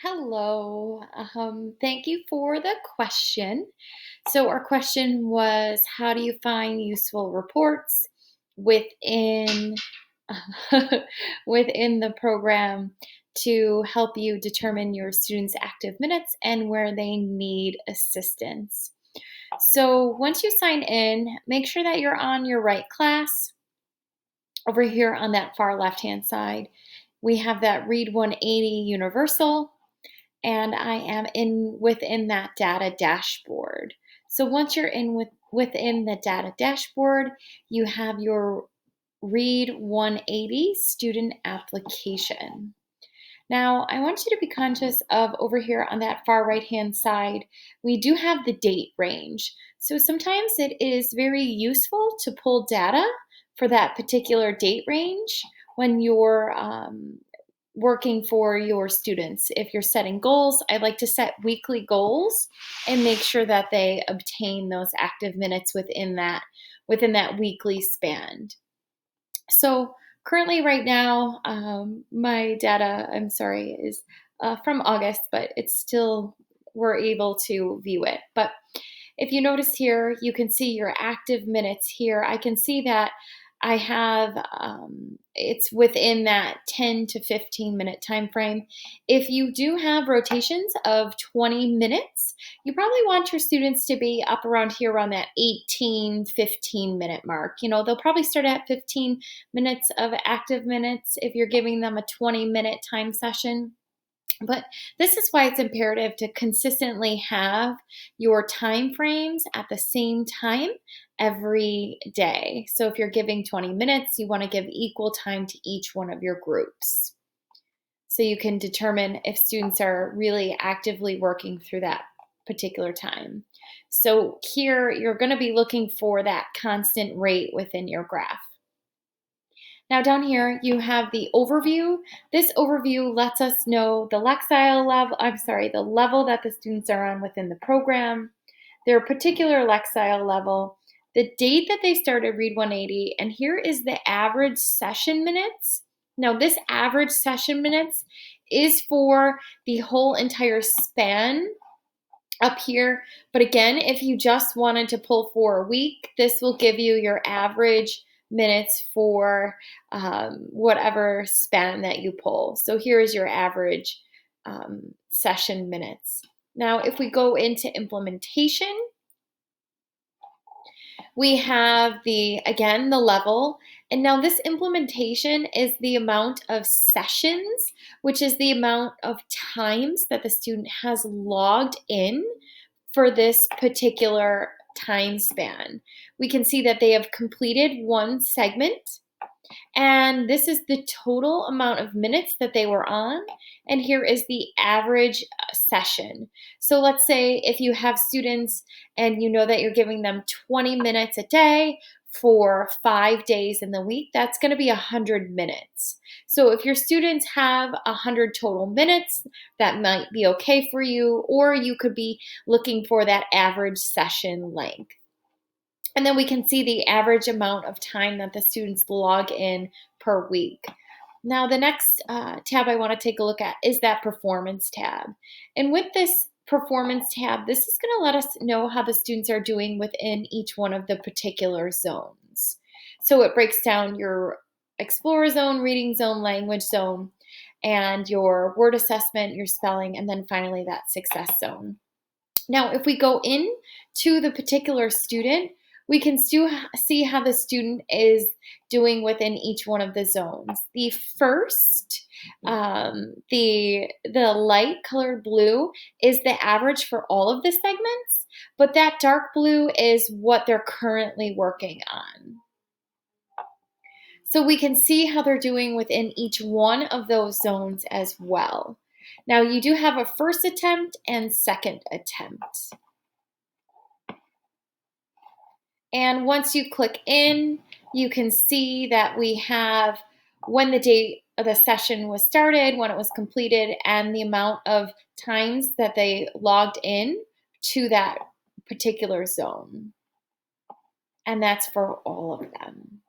Hello. Thank you for the question. So, our question was, how do you find useful reports within within the program to help you determine your students' active minutes and where they need assistance? So, once you sign in, make sure that you're on your right class. Over here on that far left-hand side, we have that Read 180 Universal, and I am in within that data dashboard. So once you're within the data dashboard, you have your Read 180 student application. Now, I want you to be conscious of over here on that far right hand side, we do have the date range. So sometimes it is very useful to pull data for that particular date range when you're working for your students. If you're setting goals, I like to set weekly goals and make sure that they obtain those active minutes within that weekly span. So currently, right now, my data, I'm sorry, is from August, but it's still, we're able to view it. But if you notice here, you can see your active minutes here. I can see that I have, it's within that 10 to 15 minute time frame. If you do have rotations of 20 minutes, you probably want your students to be up around here around that 18, 15-minute mark. They'll probably start at 15 minutes of active minutes if you're giving them a 20-minute time session. But this is why it's imperative to consistently have your time frames at the same time every day. So if you're giving 20 minutes, you want to give equal time to each one of your groups. So you can determine if students are really actively working through that particular time. So here you're going to be looking for that constant rate within your graph. Now down here, you have the overview. This overview lets us know the Lexile level, the level that the students are on within the program, their particular Lexile level, the date that they started Read 180, and here is the average session minutes. Now this average session minutes is for the whole entire span up here. But again, if you just wanted to pull for a week, this will give you your average minutes for whatever span that you pull. So here is your average session minutes. Now, if we go into implementation, we have again, the level. And now this implementation is the amount of sessions, which is the amount of times that the student has logged in for this particular time span. We can see that they have completed one segment, and this is the total amount of minutes that they were on. And here is the average session. So let's say if you have students and you know that you're giving them 20 minutes a day for 5 days in the week, that's going to be 100 minutes. So if your students have 100 total minutes, that might be okay for you, or you could be looking for that average session length. And then we can see the average amount of time that the students log in per week. Now, the next tab I want to take a look at is that performance tab. And with this performance tab, this is going to let us know how the students are doing within each one of the particular zones. So it breaks down your Explorer zone, reading zone, language zone, and your word assessment, your spelling, and then finally that success zone. Now, if we go in to the particular student, we can see how the student is doing within each one of the zones. The first, the light colored blue is the average for all of the segments, but that dark blue is what they're currently working on. So we can see how they're doing within each one of those zones as well. Now, you do have a first attempt and second attempt. And once you click in, you can see that we have when the date of the session was started, when it was completed, and the amount of times that they logged in to that particular zone. And that's for all of them.